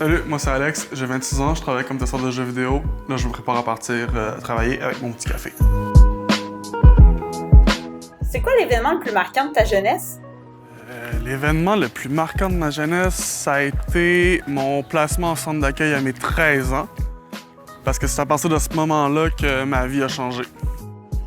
Salut, moi c'est Alex, j'ai 26 ans, je travaille comme testeur de jeux vidéo. Là, je me prépare à partir travailler avec mon petit café. C'est quoi l'événement le plus marquant de ta jeunesse? L'événement le plus marquant de ma jeunesse, ça a été mon placement en centre d'accueil à mes 13 ans. Parce que c'est à partir de ce moment-là que ma vie a changé.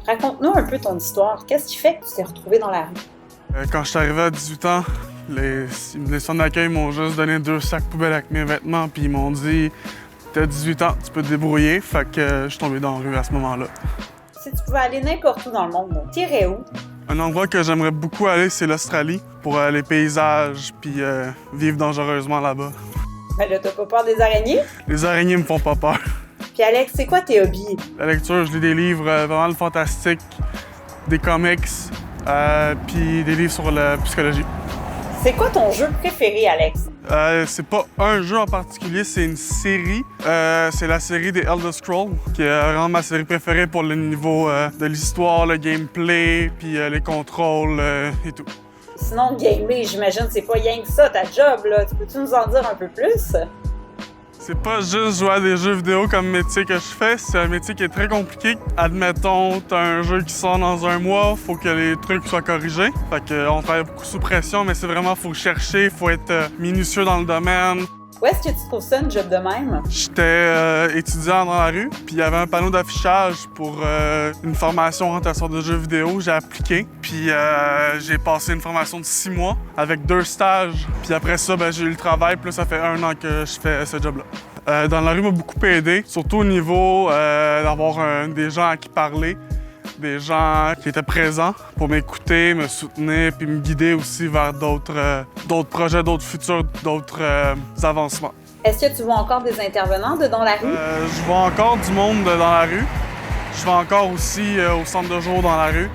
Raconte-nous un peu ton histoire. Qu'est-ce qui fait que tu t'es retrouvé dans la rue? Quand je suis arrivé à 18 ans, les centres d'accueil m'ont juste donné 2 sacs poubelles avec mes vêtements, puis ils m'ont dit « T'as 18 ans, tu peux te débrouiller », fait que je suis tombé dans la rue à ce moment-là. Si tu pouvais aller n'importe où dans le monde, t'irais où? Un endroit que j'aimerais beaucoup aller, c'est l'Australie, pour les paysages, puis vivre dangereusement là-bas. Ben là, t'as pas peur des araignées? Les araignées me font pas peur. Puis Alex, c'est quoi tes hobbies? La lecture, je lis des livres vraiment fantastiques, des comics, puis des livres sur la psychologie. C'est quoi ton jeu préféré, Alex? C'est pas un jeu en particulier, c'est une série. C'est la série des Elder Scrolls, qui est vraiment ma série préférée pour le niveau de l'histoire, le gameplay, puis les contrôles et tout. Sinon, gamer, j'imagine c'est pas rien que ça, ta job, là. Peux-tu nous en dire un peu plus? C'est pas juste jouer à des jeux vidéo comme métier que je fais, c'est un métier qui est très compliqué. Admettons, t'as un jeu qui sort dans un mois, faut que les trucs soient corrigés. Fait qu'on travaille beaucoup sous pression, mais c'est vraiment, faut chercher, faut être minutieux dans le domaine. Où est-ce que tu trouves ça, une job de même? J'étais étudiant dans la rue, puis il y avait un panneau d'affichage pour une formation en testeur de jeux vidéo. J'ai appliqué, puis j'ai passé une formation de 6 mois avec 2 stages. Puis après ça, j'ai eu le travail, puis là, ça fait 1 an que je fais ce job-là. Dans la rue m'a beaucoup aidé, surtout au niveau d'avoir des gens à qui parler, des gens qui étaient présents pour m'écouter, me soutenir, puis me guider aussi vers d'autres projets, d'autres futurs, d'autres avancements. Est-ce que tu vois encore des intervenants dans la rue? Je vois encore du monde dans la rue. Je vais encore aussi au centre de jour dans la rue.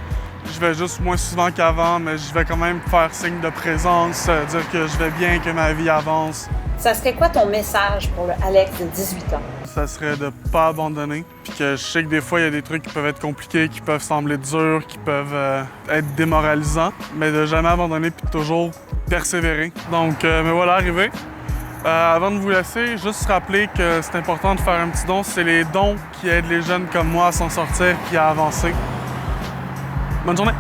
Je vais juste moins souvent qu'avant, mais je vais quand même faire signe de présence, dire que je vais bien, que ma vie avance. Ça serait quoi ton message pour le Alex de 18 ans? Ça serait de pas abandonner, puis que je sais que des fois, il y a des trucs qui peuvent être compliqués, qui peuvent sembler durs, qui peuvent être démoralisants, mais de jamais abandonner puis de toujours persévérer. Donc, me voilà arrivé. Avant de vous laisser, juste rappeler que c'est important de faire un petit don. C'est les dons qui aident les jeunes comme moi à s'en sortir puis à avancer. Bonne journée!